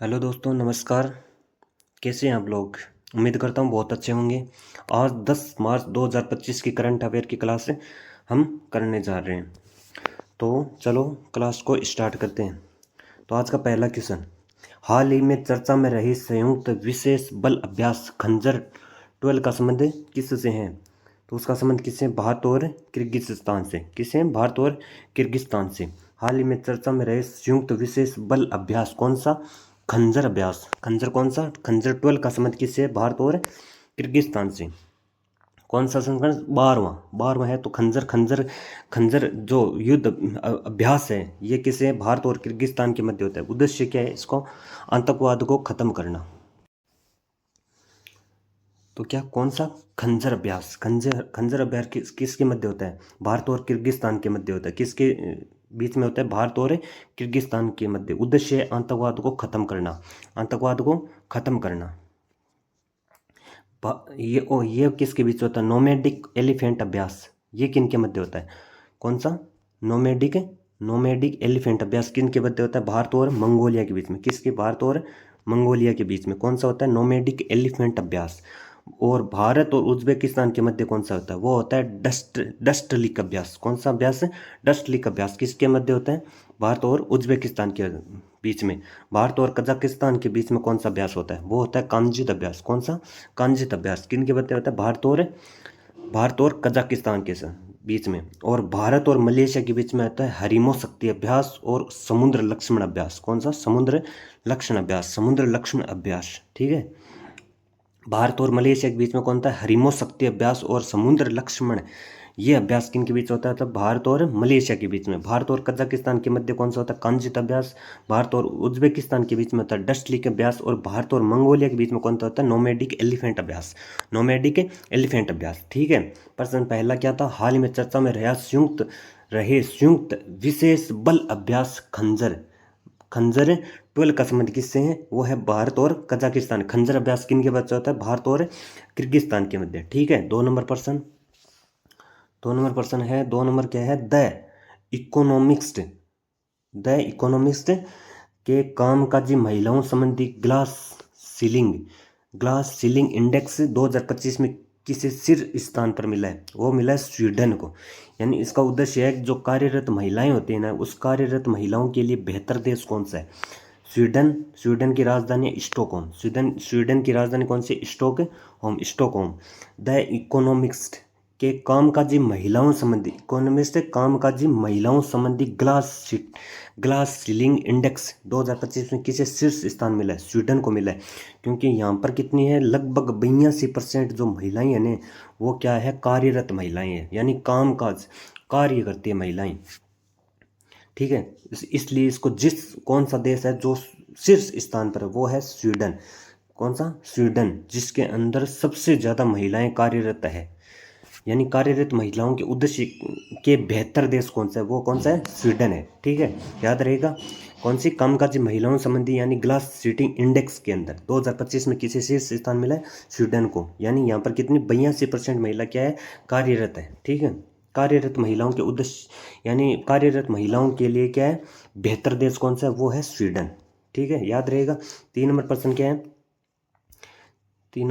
Hello दोस्तों, नमस्कार। कैसे हैं आप लोग? उम्मीद करता हूँ बहुत अच्छे होंगे। आज 10 मार्च 2025 की करंट अफेयर की क्लास हम करने जा रहे हैं। तो चलो क्लास को स्टार्ट करते हैं। तो आज का पहला क्वेश्चन, हाल ही में चर्चा में रही संयुक्त विशेष बल अभ्यास खंजर 12 का संबंध किससे है? तो उसका संबंध किससे? भारत और किर्गिस्तान से। किससे? भारत और किर्गिस्तान से। हाल ही में चर्चा में रहे संयुक्त विशेष बल अभ्यास कौन सा? खंजर अभ्यास। खंजर कौन सा? खंजर 12 का संबंध किससे? भारत और किर्गिस्तान से। कौन सा संस्करण? 12वां। 12वां है। तो खंजर खंजर खंजर जो युद्ध अभ्यास है ये किसे? भारत और किर्गिस्तान के मध्य होता है। उद्देश्य क्या है इसको? आतंकवाद को खत्म करना। तो क्या कौन सा? खंजर अभ्यास। खंजर खंजर अभ्यास किसके मध्य होता है? भारत और किर्गिस्तान के मध्य होता है। किसके बीच में होता है? भारत और किर्गिस्तान के मध्य। उद्देश्य है आतंकवाद को खत्म करना। आतंकवाद को खत्म करना। ये किसके बीच होता है? नोमैडिक एलिफेंट अभ्यास। ये किन के मध्य होता है? कौन सा? नोमैडिक नोमैडिक एलिफेंट अभ्यास किन के मध्य होता है? भारत और मंगोलिया के बीच में। किसके? भारत और मंगोलिया के बीच में। कौन सा होता है? नोमैडिक एलिफेंट अभ्यास। और भारत और उज्बेकिस्तान के मध्य कौन सा होता है? वो होता है डस्ट लीक अभ्यास। कौन सा अभ्यास? डस्ट लीक अभ्यास किसके मध्य होता है? भारत और उज्बेकिस्तान के बीच में। भारत और कजाकिस्तान के बीच में कौन सा अभ्यास होता है? वो होता है कांजित अभ्यास। कौन सा? कांजित अभ्यास किन के मध्य होता है? भारत और कजाकिस्तान के बीच में। और भारत और मलेशिया के बीच में आता है हरिमो शक्ति अभ्यास और समुद्र लक्ष्मण अभ्यास। कौन सा? समुद्र लक्ष्मण अभ्यास। समुद्र लक्ष्मण अभ्यास। ठीक है। भारत और मलेशिया के बीच में कौन था? हरिमो शक्ति अभ्यास और समुद्र लक्ष्मण। ये अभ्यास किन के बीच होता है? तब भारत और मलेशिया के बीच में। भारत और कजाकिस्तान के मध्य कौन सा होता है? कांजित अभ्यास। भारत और उज्बेकिस्तान के बीच में होता है डस्ट लीक अभ्यास। और भारत और मंगोलिया के बीच में कौन सा होता है? नोमैडिक एलिफेंट अभ्यास। नोमैडिक एलिफेंट अभ्यास। ठीक है। प्रश्न पहला क्या था? हाल ही में चर्चा में संयुक्त विशेष बल अभ्यास खंजर। खंजर 12 का संबंध किससे है? वो है भारत और कजाकिस्तान। खंजर अभ्यास किन के मध्य होता है? भारत और किर्गिस्तान के मध्य। ठीक है। 2 नंबर प्रश्न है। 2 नंबर क्या है? द इकोनॉमिस्ट के कामकाजी महिलाओं संबंधी ग्लास सीलिंग इंडेक्स 2025 में किसे शीर्ष स्थान पर मिला है? वो मिला है स्वीडन को। यानी इसका उद्देश्य है जो कार्यरत महिलाएं होती हैं ना, उस कार्यरत महिलाओं के लिए बेहतर देश कौन सा है? स्वीडन। स्वीडन की राजधानी स्टॉकहोम। स्वीडन की राजधानी कौन सी? स्टॉकहोम। द इकोनॉमिस्ट के कामकाजी महिलाओं संबंधी ग्लास सीलिंग इंडेक्स 2025 में किसे शीर्ष स्थान मिला है? स्वीडन को मिला है। क्योंकि यहाँ पर कितनी है? लगभग 82% जो महिलाएं हैं ना, वो क्या है? कार्यरत महिलाएं हैं। यानी कामकाज कार्य करती है महिलाएं। ठीक है। इसलिए इसको कौन सा देश है जो शीर्ष स्थान पर है? वो है स्वीडन। कौन सा? स्वीडन, जिसके अंदर सबसे ज़्यादा महिलाएं कार्यरत है। यानी कार्यरत महिलाओं के उद्देश्य के बेहतर देश कौन सा है? वो कौन सा है? स्वीडन है। ठीक है। याद रहेगा। कौन सी? कामकाजी महिलाओं संबंधी यानी ग्लास सीटिंग इंडेक्स के अंदर 2025 में किसे शीर्ष स्थान मिला है? स्वीडन को। यानी यहाँ पर कितनी? 82% महिला क्या है? कार्यरत है। ठीक है। कार्यरत महिलाओं के उद्देश्य यानी कार्यरत महिलाओं के लिए क्या है? बेहतर देश कौन सा है? वो है स्वीडन। ठीक है। याद रहेगा। 3 नंबर प्रश्न क्या है? 3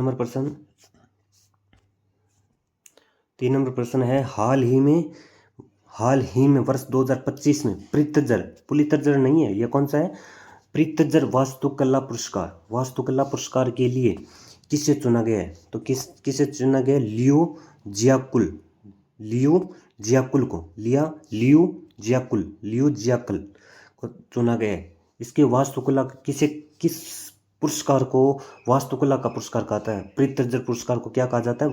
नंबर प्रश्न है, हाल ही में वर्ष 2025 में पुलित्जर नहीं है, यह कौन सा है? प्रित्जर वास्तुकला पुरस्कार के लिए किसे चुना गया है? तो किसे चुना गया? लियो जियाकुल को चुना गया है। इसके वास्तुकला किस पुरस्कार को वास्तुकला का पुरस्कार कहता है? प्रित्जर पुरस्कार को क्या कहा जाता है?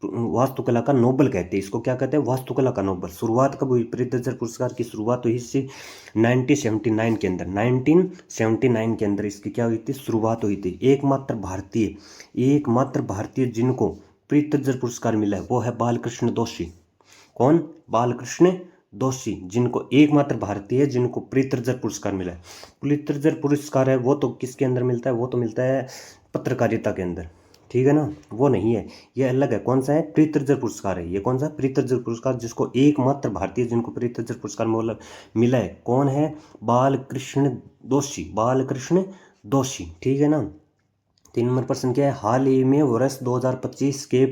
वास्तुकला का नोबेल कहते हैं। इसको क्या कहते हैं? वास्तुकला का नोबेल। शुरुआत कब हुई? प्रित्जर पुरस्कार की शुरुआत हुई 1979 के अंदर। 1979 के अंदर इसकी क्या हुई थी? शुरुआत हुई थी। एकमात्र भारतीय जिनको प्रित्जर पुरस्कार मिला है वो है बालकृष्ण दोषी। कौन? बालकृष्ण दोषी, जिनको एकमात्र भारतीय जिनको प्रित्जर पुरस्कार मिला है। प्रित्जर पुरस्कार है वो तो किसके अंदर मिलता है? वो तो मिलता है पत्रकारिता के अंदर। ठीक है ना, वो नहीं है, ये अलग है। कौन सा है? प्रीतर्जर पुरस्कार है ये। कौन सा? प्रीतर्जर पुरस्कार, जिसको एकमात्र भारतीय जिनको प्रीतर्जर पुरस्कार मिला है, कौन है? बालकृष्ण दोषी, बालकृष्ण दोषी। ठीक है ना। 3 नंबर प्रश्न क्या है? हाल ही में वर्ष 2025 के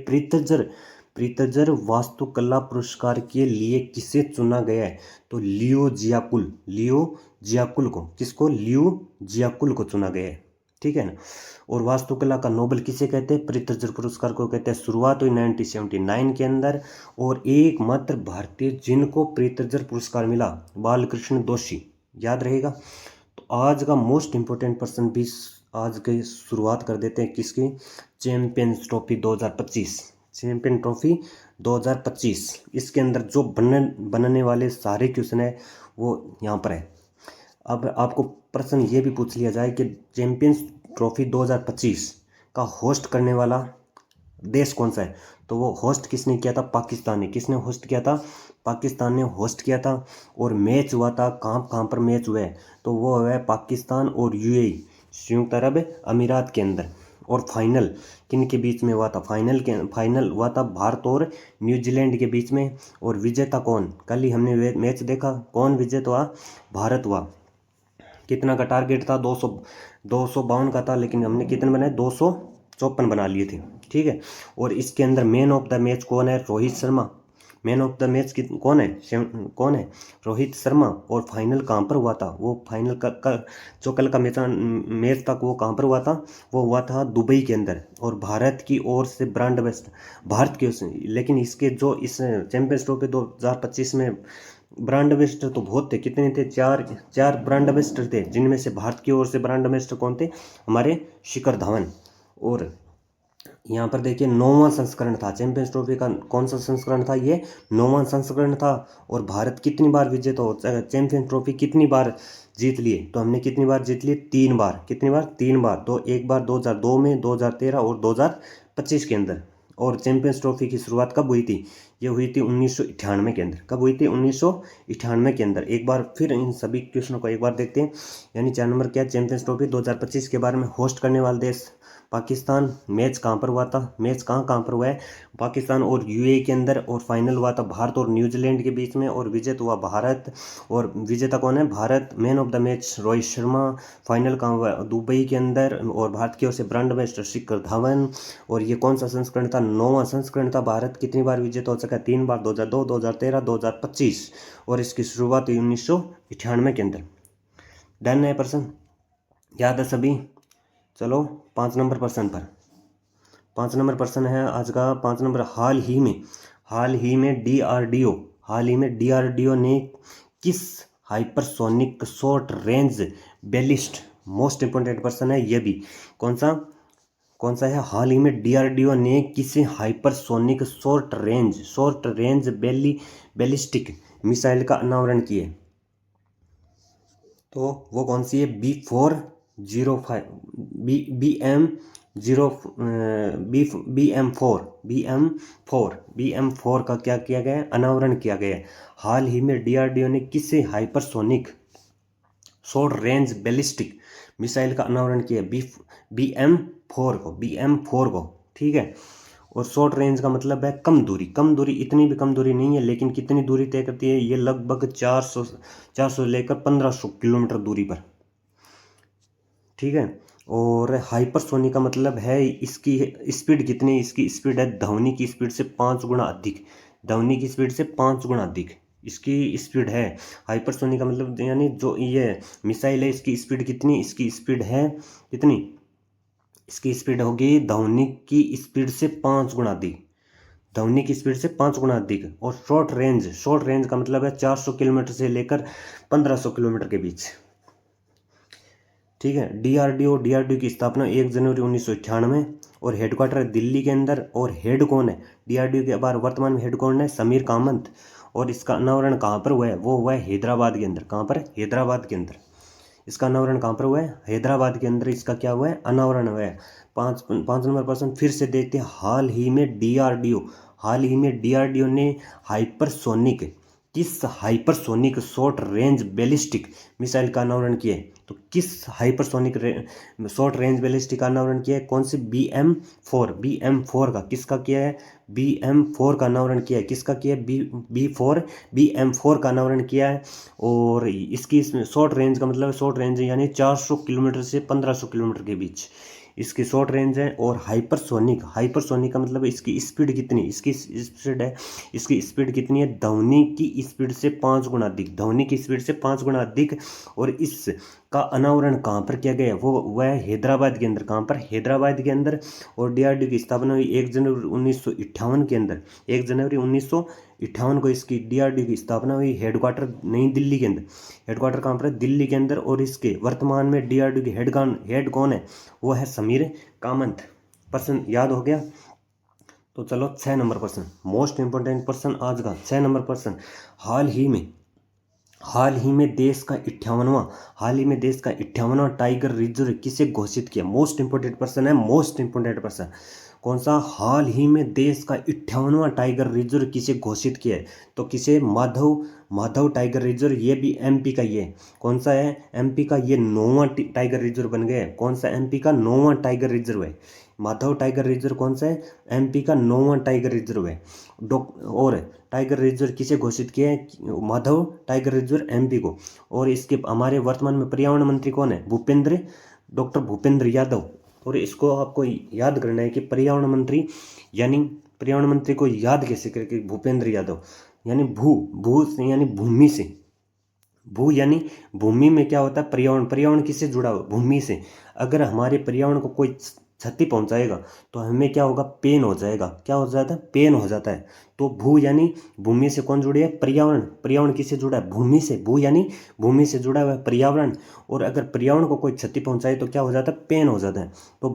प्रीतजर वास्तुकला पुरस्कार के लिए किसे चुना गया है? तो लियो जियाकुल को, किसको? लियो जियाकुल को चुना गया है। ठीक है ना। और वास्तुकला का नोबेल किसे कहते हैं? प्रीतजर पुरस्कार को कहते हैं। शुरुआत हुई 1979 के अंदर, और एकमात्र भारतीय जिनको प्रीतजर पुरस्कार मिला, बालकृष्ण दोषी। याद रहेगा। तो आज का मोस्ट इंपोर्टेंट पर्सन भी आज के शुरुआत कर देते हैं किसकी? Champions trophy 2025। चैंपियन ट्रॉफी 2025, इसके अंदर जो बनने वाले सारे क्वेश्चन है वो यहाँ पर है। अब आपको प्रश्न ये भी पूछ लिया जाए कि चैंपियंस ट्रॉफी 2025 का होस्ट करने वाला देश कौन सा है? तो वो होस्ट किसने किया था? पाकिस्तान ने। किसने होस्ट किया था? पाकिस्तान ने होस्ट किया था। और मैच हुआ था कहाँ कहाँ पर मैच हुआ है? तो वो हुआ है पाकिस्तान और यूएई, संयुक्त अरब अमीरात के अंदर। और फाइनल किन के बीच में हुआ था? फाइनल हुआ था भारत और न्यूजीलैंड के बीच में। और विजेता कौन? कल ही हमने मैच देखा, कौन विजेता हुआ? भारत हुआ। कितना का टारगेट था? 252 का था, लेकिन हमने कितने बनाए? 254 बना लिए थे। ठीक है। और इसके अंदर मैन ऑफ द मैच कौन है? Rohit Sharma. Man of the match कौन है? रोहित शर्मा। और फाइनल कहाँ पर हुआ था? वो फाइनल का जो कल का मैच था वो कहाँ पर हुआ था? वो हुआ था दुबई के अंदर। और भारत की ओर से ब्रांड बेस्ट भारत की ओर से, लेकिन इसके जो इस चैंपियंस ट्रॉफी 2025 में ब्रांड एम्बेसडर तो बहुत थे। कितने थे? चार ब्रांड एम्बेसडर थे, जिनमें से भारत की ओर से ब्रांड एम्बेसडर कौन थे? हमारे शिखर धवन। और यहाँ पर देखिए 9वां संस्करण था चैंपियंस ट्रॉफी का। कौन सा संस्करण था? ये 9वां संस्करण था। और भारत कितनी बार विजेता हो? चैंपियंस ट्रॉफी कितनी बार जीत लिए? तो हमने कितनी बार जीत लिए? 3 बार। कितनी बार? 3 बार। एक बार 2002 में, 2013 और 2025 के अंदर। और चैंपियंस ट्रॉफी की शुरुआत कब हुई थी? ये हुई थी 1998 के अंदर। कब हुई थी? 1998 के अंदर। एक बार फिर इन सभी क्वेश्चनों को एक बार देखते हैं। यानी 4 नंबर क्या? चैंपियंस ट्रॉफी 2025 के बारे में। होस्ट करने वाला देश पाकिस्तान। मैच कहाँ पर हुआ था? मैच कहाँ पर हुआ है? पाकिस्तान और यूएई के अंदर। और फाइनल हुआ था भारत और न्यूजीलैंड के बीच में, और विजेता हुआ भारत। और विजेता कौन है? Bharat. Man of the match Rohit Sharma. Final कहाँ हुआ? दुबई के अंदर। और भारत की ओर से ब्रांड एम्बेसडर शिखर धवन। और ये कौन सा संस्करण था? 9वां संस्करण था। भारत कितनी बार विजेता हो सका? 3 बार, 2002, 2013, 2025। और इसकी शुरुआत हुई 1998 के अंदर। डन है प्रश्न? याद है सभी? चलो 5 नंबर प्रश्न पर। 5 नंबर प्रश्न है आज का। 5 नंबर, हाल ही में डीआरडीओ ने किस hypersonic short range ballistic, most important प्रश्न है ये भी, कौन सा है? हाल ही में डीआरडीओ ने किसी hypersonic short range ballistic missile का अनावरण किया? तो वो कौन सी है? B405 BM4 का क्या किया गया है? अनावरण किया गया है। हाल ही में डीआरडीओ ने किसी hypersonic short range ballistic missile का अनावरण किया? BM4 को। ठीक है। और शॉर्ट रेंज का मतलब है कम दूरी। इतनी भी कम दूरी नहीं है, लेकिन कितनी दूरी तय करती है? ये लगभग 400 लेकर 1500 किलोमीटर दूरी पर। ठीक है। और हाइपरसोनिक का मतलब है इसकी स्पीड कितनी? इसकी स्पीड है ध्वनि की स्पीड से 5 गुना अधिक। ध्वनि की स्पीड से 5 गुना अधिक इसकी स्पीड है। हाइपरसोनिक का मतलब यानी जो ये मिसाइल है, इसकी स्पीड कितनी? इसकी स्पीड है कितनी? इसकी स्पीड होगी ध्वनि की स्पीड से 5 गुना अधिक। ध्वनि की स्पीड से 5 गुना अधिक। और शॉर्ट रेंज का मतलब है 400 किलोमीटर से लेकर 1500 किलोमीटर के बीच। ठीक है। डीआरडीओ की स्थापना 1 जनवरी 1998 और हेडक्वार्टर है दिल्ली के अंदर। और हेड कौन है? डीआरडीओ के बाद वर्तमान में हेड कौन है? समीर कामत। और इसका अनावरण कहाँ पर हुआ है? वो हुआ है हैदराबाद के अंदर। कहाँ पर? हैदराबाद के अंदर। इसका अनावरण कहाँ पर हुआ है? हैदराबाद के अंदर इसका क्या हुआ है? अनावरण हुआ है। 5 नंबर प्रश्न फिर से देखते हैं। हाल ही में डीआरडीओ ने हाइपरसोनिक किस hypersonic short range ballistic missile का अनावरण किया है? तो किस हाइपरसोनिक शॉर्ट रेंज बैलिस्टिक का अनावरण किया है? कौन सी? बी एम फोर का किसका किया है? बी एम फोर का अनावरण किया है। किसका किया है? बी एम फोर का अनावरण किया है। और इसकी शॉर्ट रेंज का मतलब शॉर्ट रेंज यानी 400 किलोमीटर से 1500 किलोमीटर के बीच इसकी शॉर्ट रेंज है। और हाइपरसोनिक का मतलब इसकी स्पीड कितनी? इसकी स्पीड कितनी है? ध्वनि की स्पीड से 5 गुना अधिक, ध्वनि की स्पीड से 5 गुना अधिक। और इसका अनावरण कहाँ पर किया गया? वह हैदराबाद के अंदर। कहाँ पर? हैदराबाद के अंदर। और डीआरडीओ की स्थापना हुई 1 जनवरी 1958 के अंदर। 1 जनवरी 1958 को इसकी डीआरडीओ की स्थापना हुई। हेडक्वार्टर नई दिल्ली के अंदर। हेडक्वार्टर कहाँ पर है? दिल्ली के अंदर। और इसके वर्तमान में डीआरडीओ की हेड कौन है? वो है समीर कामत। प्रश्न याद हो गया? तो चलो 6 नंबर प्रश्न, मोस्ट इंपोर्टेंट प्रश्न आज का 6 नंबर प्रश्न। हाल ही में देश का 58वां टाइगर रिजर्व किसे घोषित किया? मोस्ट इंपोर्टेंट प्रश्न है, मोस्ट इंपोर्टेंट प्रश्न। कौन सा? हाल ही में देश का 58वां टाइगर रिजर्व किसे घोषित किया है? तो किसे? Madhav tiger reserve. ये भी एमपी का, ये कौन सा है? एमपी का। ये 9वां टाइगर रिजर्व बन गया है। कौन सा? एमपी का 9वां टाइगर रिजर्व है। माधव टाइगर रिजर्व कौन सा है? एमपी का 9वां टाइगर रिजर्व है। और टाइगर रिजर्व किसे घोषित किया है? माधव टाइगर रिजर्व एमपी को। और इसके हमारे वर्तमान में पर्यावरण मंत्री कौन है? डॉक्टर भूपेंद्र यादव। और इसको आपको याद करना है कि पर्यावरण मंत्री को याद कैसे करके? भूपेंद्र यादव यानी भू से यानी भूमि से। भू यानी भूमि में क्या होता है? पर्यावरण किससे जुड़ा हुआ? भूमि से। अगर हमारे पर्यावरण को कोई क्षति पहुंचाएगा तो हमें क्या होगा? पेन हो जाएगा। क्या हो जाता है? पेन हो जाता है। तो भू यानी भूमि से कौन जुड़े है? पर्यावरण किससे जुड़ा है? भूमि से। भू यानी भूमि से जुड़ा हुआ है पर्यावरण। और अगर पर्यावरण को कोई क्षति पहुंचाए तो क्या हो जाता है? पेन हो जाता है। तो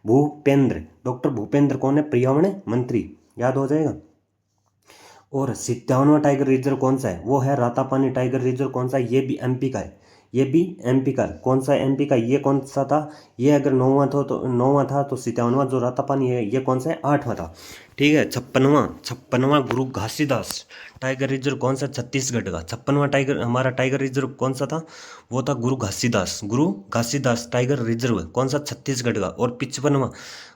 भूपेंद्र डॉक्टर भूपेंद्र कौन है? पर्यावरण मंत्री। याद हो जाएगा। और 57वां टाइगर रिजर्व कौन सा है? वो है रातापानी टाइगर रिजर्व। कौन सा? ये भी एमपी का है। ये भी एमपी का। कौन सा? एमपी का। ये कौन सा था? ये अगर 9वां था तो 57वां जो रातापानी है ये कौन सा है? 8वां था। ठीक है। 56वां गुरु घासीदास टाइगर रिजर्व कौन सा? छत्तीसगढ़ का। 56वां टाइगर हमारा टाइगर रिजर्व कौन सा था? वो था गुरु घासीदास टाइगर रिजर्व। कौन सा? छत्तीसगढ़ का। और 55वां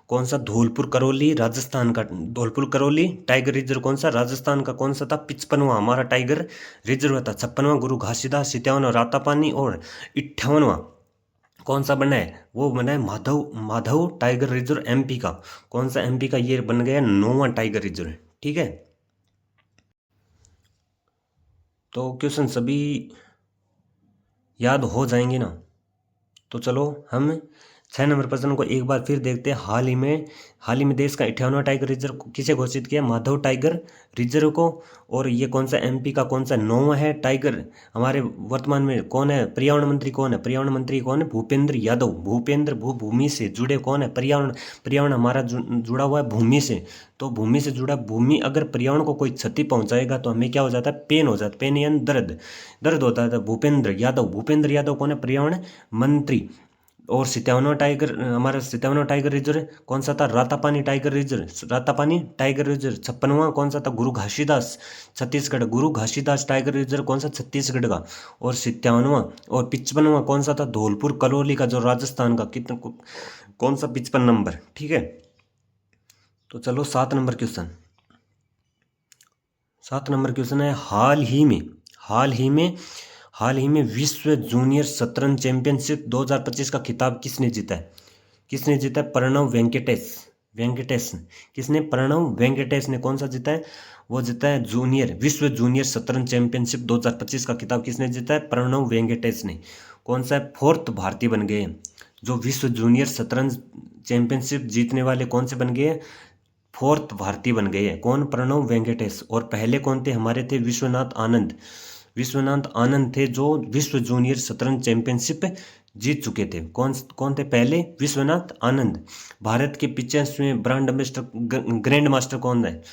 कौन सा? धौलपुर करौली राजस्थान का। धौलपुर करौली टाइगर रिजर्व कौन सा? राजस्थान का। कौन सा था? 55वां हमारा टाइगर रिजर्व था। 56वां गुरु घासीदास, 57वां रातापानी और 58वां कौन सा बना है? वो बना है माधव टाइगर रिजर्व एमपी का। कौन सा? एमपी का। ये बन गया 9वां टाइगर रिजर्व। ठीक है। तो क्वेश्चन सभी याद हो जाएंगे ना? तो चलो हम 6 नंबर प्रश्न को एक बार फिर देखते हैं। हाल ही में देश का 58वां टाइगर रिजर्व किसे घोषित किया? माधव टाइगर रिजर्व को। और ये कौन सा? एमपी का। कौन सा? 9वां है टाइगर। हमारे वर्तमान में कौन है? पर्यावरण मंत्री कौन है? पर्यावरण मंत्री कौन है? भूपेंद्र यादव। भूमि से जुड़े कौन है? पर्यावरण हमारा जुड़ा हुआ है भूमि से। तो भूमि से जुड़ा, भूमि अगर पर्यावरण को कोई क्षति पहुंचाएगा तो हमें क्या हो जाता है? पेन हो जाता है। पेन यानी दर्द होता है। तो भूपेंद्र यादव कौन है? पर्यावरण मंत्री। और 57वां टाइगर रिजर्व कौन सा था? Ratapani tiger reserve. 56वां कौन सा था? गुरु घासीदास छत्तीसगढ़। गुरु घासीदास टाइगर रिजर्व कौन सा? छत्तीसगढ़ का। और 57वां और 55वां कौन सा था? धौलपुर करौली का, जो राजस्थान का। कितना? कौन सा? 55 नंबर। ठीक है। तो चलो 7 नंबर क्वेश्चन है। हाल ही में विश्व जूनियर शतरंज चैंपियनशिप 2025 का खिताब किसने जीता है? प्रणव वेंकटेश। किसने? प्रणव वेंकटेश ने। कौन सा जीता है? वो जीता है विश्व जूनियर शतरंज चैंपियनशिप 2025 का खिताब किसने जीता है? प्रणव वेंकटेश ने। कौन सा है? 4th भारतीय बन गए हैं जो विश्व जूनियर शतरंज चैंपियनशिप जीतने वाले। कौन से बन गए? 4th भारतीय बन गए हैं। कौन? प्रणव वेंकटेश। और पहले कौन थे? हमारे थे विश्वनाथ आनंद थे जो विश्व जूनियर शतरंज चैंपियनशिप जीत चुके थे। कौन थे पहले? विश्वनाथ आनंद। भारत के 85वें ग्रैंड मास्टर कौन है?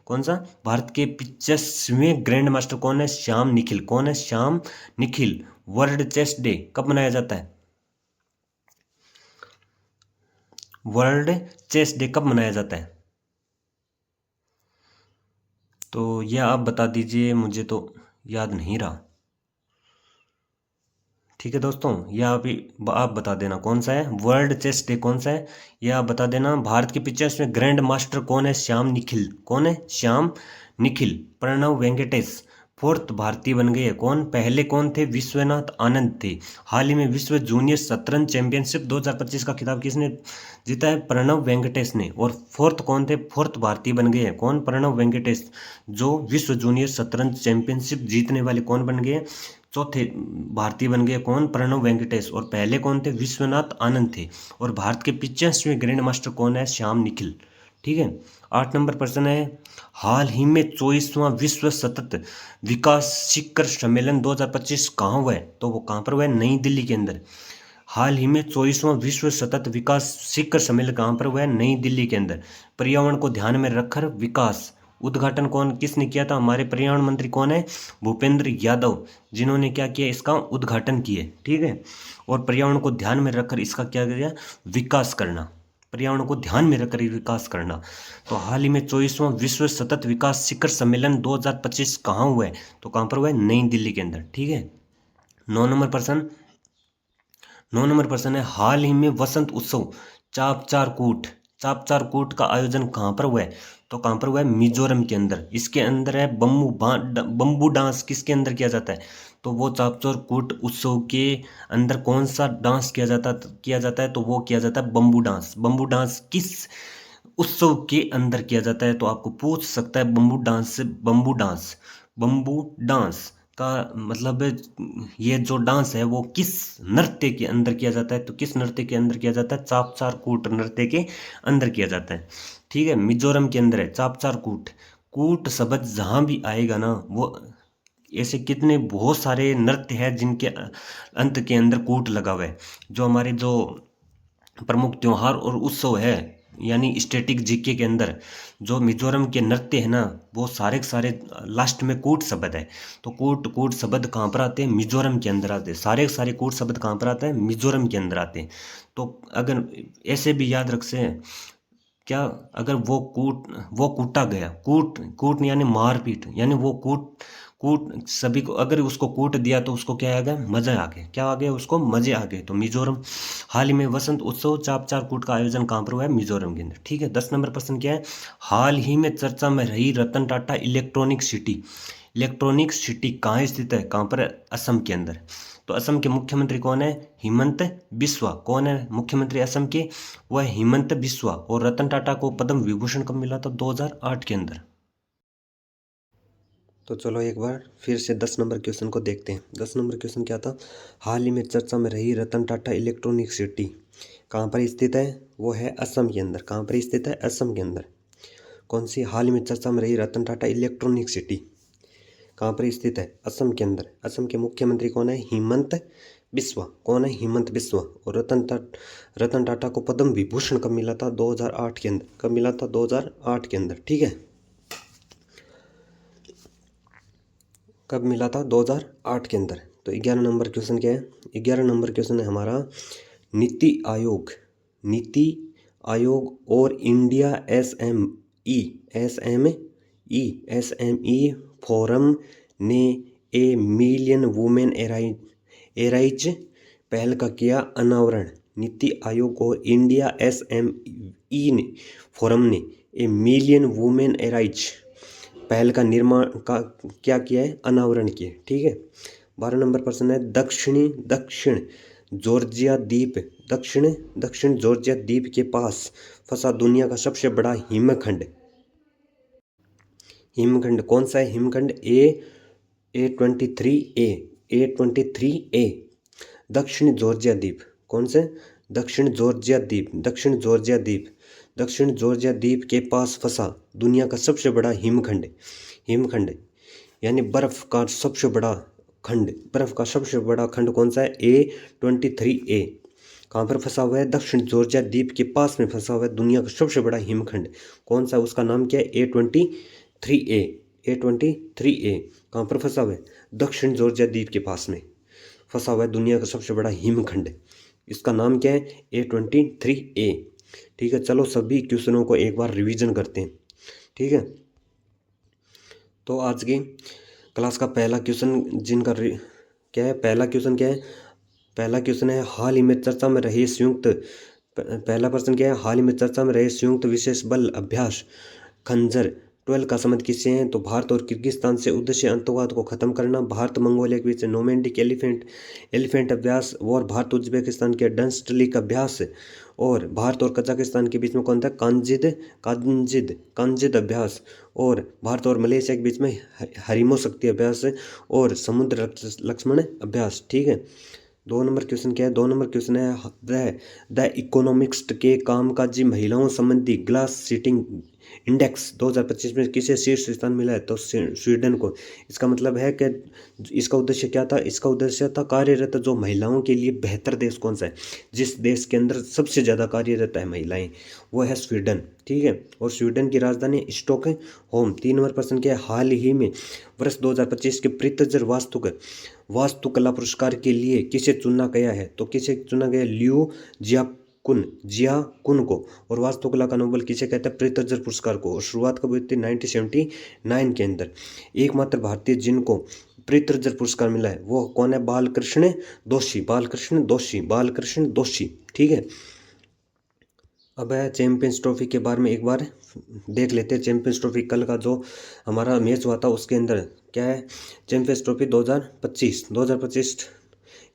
कौन सा? भारत के 85वें ग्रैंड मास्टर कौन है? श्याम निखिल। कौन है? Shyam Nikhil. World chess day कब मनाया जाता है? वर्ल्ड चेस डे कब मनाया जाता है? तो ये आप बता दीजिए, मुझे तो याद नहीं रहा। ठीक है दोस्तों, यह आप बता देना कौन सा है। वर्ल्ड चेस डे कौन सा है, यह आप बता देना। भारत के पिक्चर्स में ग्रैंड मास्टर कौन है, श्याम निखिल। कौन है, श्याम निखिल। प्रणव वेंकटेश फोर्थ भारतीय बन गए। कौन, पहले कौन थे, विश्वनाथ आनंद थे। हाल ही में विश्व जूनियर शतरंज चैंपियनशिप 2025 का खिताब किसने जीता है, प्रणव वेंकटेश ने। और फोर्थ कौन थे, फोर्थ भारतीय बन गए हैं। कौन, प्रणव वेंकटेश, जो विश्व जूनियर शतरंज चैंपियनशिप जीतने वाले कौन बन गए, चौथे भारतीय बन गए। कौन, प्रणव वेंकटेश। और पहले कौन थे, विश्वनाथ आनंद थे। और भारत के 85वें ग्रैंड मास्टर कौन है, श्याम निखिल। ठीक है। 8 नंबर प्रश्न है, हाल ही में 24वां विश्व सतत विकास शिखर सम्मेलन 2025 कहाँ हुआ है, तो वो कहाँ पर हुआ है, नई दिल्ली के अंदर। हाल ही में 24वां विश्व सतत विकास शिखर सम्मेलन कहाँ पर हुआ है, नई दिल्ली के अंदर। पर्यावरण को ध्यान में रखकर विकास, उद्घाटन कौन, किसने किया था, हमारे पर्यावरण मंत्री कौन है, भूपेंद्र यादव, जिन्होंने क्या किया, इसका उद्घाटन किए। ठीक है। और पर्यावरण को ध्यान में रखकर इसका क्या किया, विकास करना, पर्यावरण को ध्यान में रखकर विकास करना। तो हाल ही में 24वां विश्व सतत विकास शिखर सम्मेलन 2025 कहाँ हुआ है, तो कहाँ पर हुआ है, नई दिल्ली के अंदर। ठीक है। 9 नंबर प्रश्न है, हाल ही में वसंत उत्सव चाप चार कूट का आयोजन कहाँ पर हुआ है, तो कहाँ पर हुआ है, मिजोरम के अंदर। इसके अंदर है बम्बू डांस किसके अंदर किया जाता है, तो वो चाप चार कूट उत्सव के अंदर कौन सा डांस किया जाता है, तो वो किया जाता है बम्बू डांस। बम्बू डांस किस उत्सव के अंदर किया जाता है, तो आपको पूछ सकता है बम्बू डांस से। बम्बू डांस का मतलब ये जो डांस है वो किस नृत्य के अंदर किया जाता है, तो किस नृत्य के अंदर किया जाता है, चाप चार कूट नृत्य के अंदर किया जाता है। ठीक है। मिजोरम के अंदर है चाप चार कूट। कूट शब्द जहाँ भी आएगा ना, वो ऐसे कितने बहुत सारे नृत्य हैं जिनके अंत के अंदर कूट लगा हुआ है। जो हमारे जो प्रमुख त्योहार और उत्सव है, यानी स्टैटिक जीके के अंदर जो मिजोरम के नृत्य है ना, वो सारे के सारे लास्ट में कूट शब्द है। तो कूट शब्द कहाँ पर आते हैं, मिजोरम के अंदर आते हैं। सारे के सारे कूट शब्द कहाँ पर आते हैं, मिजोरम के अंदर आते हैं। तो अगर ऐसे भी याद रख से क्या, अगर वो कूटा गया, कूट यानी मारपीट, यानी वो कूट कूट सभी को, अगर उसको कूट दिया तो उसको क्या आ गया, मजा आ गया। क्या आ गया, उसको मजे आ गए। तो मिजोरम। हाल ही में वसंत उत्सव चाप चार कूट का आयोजन कहाँ पर हुआ है, मिजोरम के अंदर। ठीक है। 10 नंबर प्रश्न क्या है, हाल ही में चर्चा में रही रतन टाटा इलेक्ट्रॉनिक सिटी कहाँ स्थित है, कहाँ पर, असम के अंदर। तो असम के मुख्यमंत्री कौन है, हिमंत बिस्वा। कौन है मुख्यमंत्री असम के, वह हिमंत बिस्वा। और रतन टाटा को पद्म विभूषण कब मिला था, 2008 के अंदर। तो चलो एक बार फिर से 10 नंबर क्वेश्चन को देखते हैं। 10 नंबर क्वेश्चन क्या था, हाल ही में चर्चा में रही रतन टाटा इलेक्ट्रॉनिक सिटी कहाँ पर स्थित है, वो है असम के अंदर। कहाँ पर स्थित है, असम के अंदर। कौन सी हाल ही में चर्चा में रही रतन टाटा इलेक्ट्रॉनिक सिटी कहाँ पर स्थित है, असम के अंदर। असम के मुख्यमंत्री कौन है, हिमंत बिस्वा। कौन है, हिमंत बिस्वा। और रतन टाटा को पद्म विभूषण कब मिला था, 2008 के अंदर। कब मिला था, 2008 के अंदर। ठीक है। कब मिला था, 2008 के अंदर। तो 11 नंबर क्वेश्चन क्या है, 11 नंबर क्वेश्चन है हमारा, नीति आयोग और इंडिया एसएमई फोरम ने ए मिलियन वुमेन एराइज पहल का किया अनावरण। नीति आयोग और इंडिया एसएमई फोरम ने ए मिलियन वुमेन एराइज पहल का निर्माण का क्या किया है, अनावरण किया। ठीक है। 12 नंबर प्रश्न है, दक्षिण जॉर्जिया द्वीप के पास फंसा दुनिया का सबसे बड़ा हिमखंड कौन सा है, हिमखंड A23A दक्षिण जॉर्जिया द्वीप। कौन से, दक्षिण जॉर्जिया द्वीप के पास फंसा दुनिया का सबसे बड़ा हिमखंड यानी बर्फ का सबसे बड़ा खंड कौन सा है, A23A। कहाँ पर फंसा हुआ है, दक्षिण जॉर्जिया द्वीप के पास में फंसा हुआ है दुनिया का सबसे बड़ा हिमखंड। कौन सा, उसका नाम क्या है, A23A। कहाँ पर फंसा हुआ है, दक्षिण जॉर्जिया द्वीप के पास में फंसा हुआ है दुनिया का सबसे बड़ा हिमखंड। इसका नाम क्या है, A23A। ठीक है। चलो सभी क्वेश्चनों को एक बार रिवीजन करते हैं। ठीक है। तो आज की क्लास का पहला क्वेश्चन क्या है, पहला क्वेश्चन क्या है, पहला क्वेश्चन है हाल ही में चर्चा में रही संयुक्त पहला प्रश्न क्या है, हाल ही में चर्चा में रहे संयुक्त विशेष बल अभ्यास खंजर 12 का संबंध किससे है, तो भारत और किर्गिस्तान से। उद्देश्य आतंकवाद को खत्म करना। भारत मंगोलिया के बीच नोमैंडिक एलिफेंट अभ्यास। और भारत उज्बेकिस्तान के डंस्टलिक अभ्यास। और भारत और कजाकिस्तान के बीच में कौन था, कांजिद अभ्यास। और भारत और मलेशिया के बीच में हरिमो शक्ति अभ्यास और समुद्र लक्ष्मण अभ्यास। ठीक है। 2 नंबर क्वेश्चन क्या है, 2 नंबर क्वेश्चन है द इकोनॉमिक्स के कामकाजी महिलाओं संबंधी ग्लास सीटिंग इंडेक्स 2025 में किसे शीर्ष स्थान मिला है, तो स्वीडन को। इसका मतलब है कि इसका उद्देश्य क्या था, इसका उद्देश्य था कार्यरत जो महिलाओं के लिए बेहतर देश कौन सा है, जिस देश के अंदर सबसे ज़्यादा कार्यरत है महिलाएं, वो है स्वीडन। ठीक है। और स्वीडन की राजधानी स्टॉकहोम। 3 नंबर प्रश्न क्या है, हाल ही में वर्ष 2025 के प्रित्जर वास्तुकला पुरस्कार के लिए किसे चुना गया है, तो किसे चुना गया, लियो जियाकुन को। और वास्तुकला का नोबेल किसे कहते हैं, प्रित्जर पुरस्कार को। और शुरुआत कब हुई थी, 1979 के अंदर। एकमात्र भारतीय जिनको प्रित्जर पुरस्कार मिला है वो कौन है, बालकृष्ण दोषी। ठीक है। अब है चैंपियंस ट्रॉफी के बारे में एक बार देख लेते हैं। चैंपियंस ट्रॉफी कल का जो हमारा मैच हुआ था उसके अंदर क्या है, चैंपियंस ट्रॉफी 2025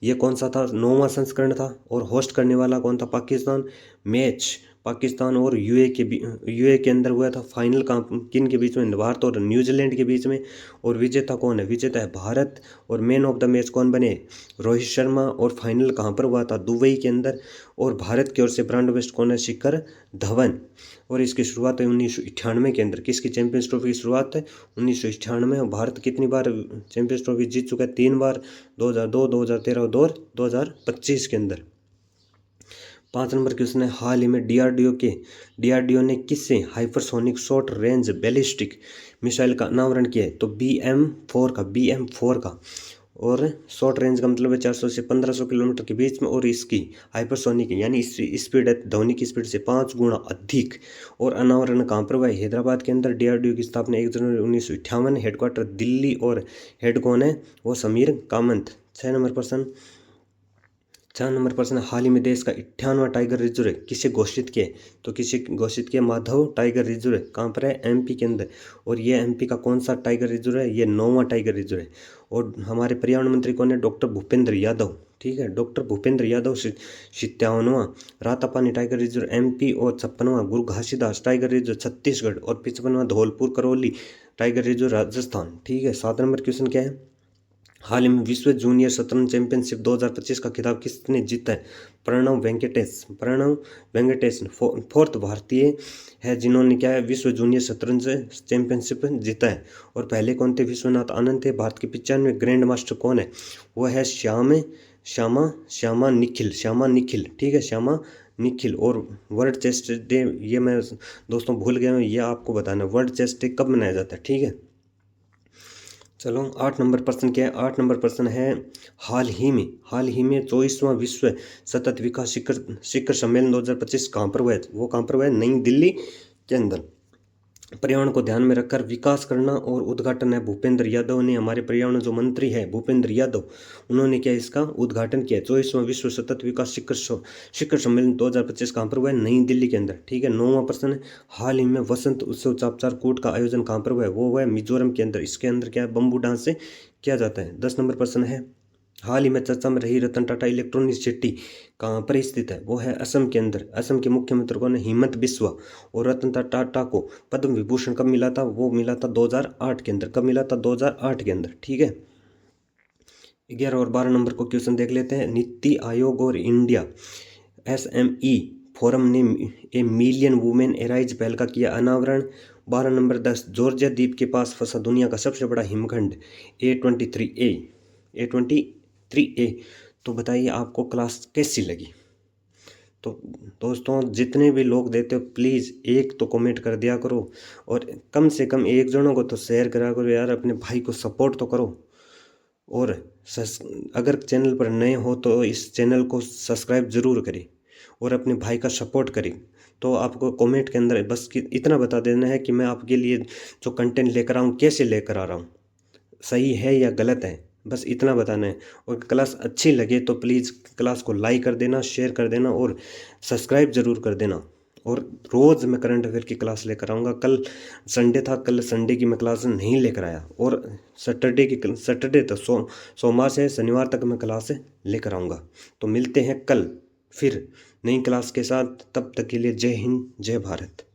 ये कौन सा था, 9वां संस्करण था। और होस्ट करने वाला कौन था, पाकिस्तान। मैच पाकिस्तान और यूए के अंदर हुआ था। फाइनल का किन के बीच में, भारत और न्यूजीलैंड के बीच में। और विजेता कौन है, विजेता है भारत। और मैन ऑफ द मैच कौन बने, रोहित शर्मा। और फाइनल कहाँ पर हुआ था, दुबई के अंदर। और भारत की ओर से ब्रांड बेस्ट कौन है, शिखर धवन। और इसकी शुरुआत है 1998 के अंदर। किसकी चैंपियंस ट्रॉफी की शुरुआत है, 1998। भारत कितनी बार चैंपियंस ट्रॉफी जीत चुका है, 3 बार, 2002, 2013 और 2025 के अंदर। 5 नंबर क्वेश्चन है, हाल ही में डीआरडीओ ने किससे hypersonic short range ballistic missile का अनावरण किया है, तो BM4 का। और शॉर्ट रेंज का मतलब है 400 से 1500 किलोमीटर के बीच में। और इसकी हाइपरसोनिक यानी स्पीड है ध्वनि की स्पीड से 5 गुना अधिक। और अनावरण कहाँ पर हुआ है, हैदराबाद के अंदर। डीआरडीओ की स्थापना 1 जनवरी 1958, हेडक्वार्टर दिल्ली। और हेड कौन है, वो समीर कामत। 6 नंबर प्रश्न, हाल ही में देश का 58वां टाइगर रिजर्व किसे घोषित किया, तो किसे घोषित किया, माधव टाइगर रिजर्व। कहाँ पर है, एमपी के अंदर। और ये एमपी का कौन सा टाइगर रिजर्व है, ये 9वां टाइगर रिजर्व है। और हमारे पर्यावरण मंत्री कौन है, डॉक्टर भूपेंद्र यादव। ठीक है, डॉक्टर भूपेंद्र यादव। 57वां रातापानी टाइगर रिजर्व एमपी। और 56वां गुरु घासीदास टाइगर रिजर्व छत्तीसगढ़। और 55वां धौलपुर करौली टाइगर रिजर्व राजस्थान। ठीक है। 7 नंबर क्वेश्चन क्या है, हाल ही में विश्व जूनियर शतरंज चैंपियनशिप 2025 का खिताब किसने जीता है, प्रणव वेंकटेश फोर्थ भारतीय है जिन्होंने क्या है, विश्व जूनियर शतरंज चैंपियनशिप जीता है। और पहले कौन थे, विश्वनाथ आनंद थे। भारत के 95 ग्रैंड मास्टर कौन है, वो है श्यामा निखिल। ठीक है, श्यामा निखिल। और वर्ल्ड चेस डे, ये मैं दोस्तों भूल गया हूँ, ये आपको बताना, वर्ल्ड चेस डे कब मनाया जाता है। ठीक है। चलो 8 नंबर प्रश्न क्या है, 8 नंबर प्रश्न है, हाल ही में 24वां विश्व सतत विकास शिखर सम्मेलन 2025 कहाँ पर हुआ है, वो कहाँ पर हुआ है, नई दिल्ली के अंदर। पर्यावरण को ध्यान में रखकर विकास करना। और उद्घाटन है भूपेंद्र यादव ने, हमारे पर्यावरण जो मंत्री है भूपेंद्र यादव, उन्होंने क्या इसका उद्घाटन किया। 24वां विश्व सतत विकास शिखर सम्मेलन 2025 कहाँ पर हुआ है, नई दिल्ली के अंदर। ठीक है। 9वां प्रश्न है, हाल ही में वसंत उत्सव चापचार कूट का आयोजन कहाँ पर हुआ है, वो हुआ है मिजोरम के अंदर। इसके अंदर क्या है, बम्बू डांस से किया जाता है। 10 नंबर प्रश्न है, हाल ही में चर्चा में रही रतन टाटा इलेक्ट्रॉनिक सिटी कहाँ पर स्थित है, वो है असम के अंदर। असम के मुख्यमंत्री कौन है, हिमंत बिस्वा। और रतन टाटा को पद्म विभूषण कब मिला था, वो मिला था 2008 के अंदर। कब मिला था, 2008 के अंदर। ठीक है। 11 और 12 नंबर को क्वेश्चन देख लेते हैं। नीति आयोग और इंडिया SME फोरम ने ए मिलियन वुमेन एराइज पहल का किया अनावरण। 12 नंबर 10, जॉर्जिया द्वीप के पास फंसा दुनिया का सबसे बड़ा हिमखंड A23A। तो बताइए आपको क्लास कैसी लगी। तो दोस्तों जितने भी लोग देते हो प्लीज़ एक तो कमेंट कर दिया करो। और कम से कम एक जनों को तो शेयर करा करो यार, अपने भाई को सपोर्ट तो करो। और अगर चैनल पर नए हो तो इस चैनल को सब्सक्राइब ज़रूर करें और अपने भाई का सपोर्ट करें। तो आपको कमेंट के अंदर बस इतना बता देना है कि मैं आपके लिए जो कंटेंट लेकर आऊँ कैसे लेकर आ रहा हूँ, सही है या गलत है, बस इतना बताना है। और क्लास अच्छी लगे तो प्लीज़ क्लास को लाइक कर देना, शेयर कर देना और सब्सक्राइब ज़रूर कर देना। और रोज़ मैं करंट अफेयर की क्लास लेकर आऊँगा। कल संडे था, कल संडे की मैं क्लास नहीं लेकर आया, और सैटरडे तक सोमवार से शनिवार तक मैं क्लास लेकर आऊँगा। तो मिलते हैं कल फिर नई क्लास के साथ, तब तक के लिए जय हिंद, जय भारत।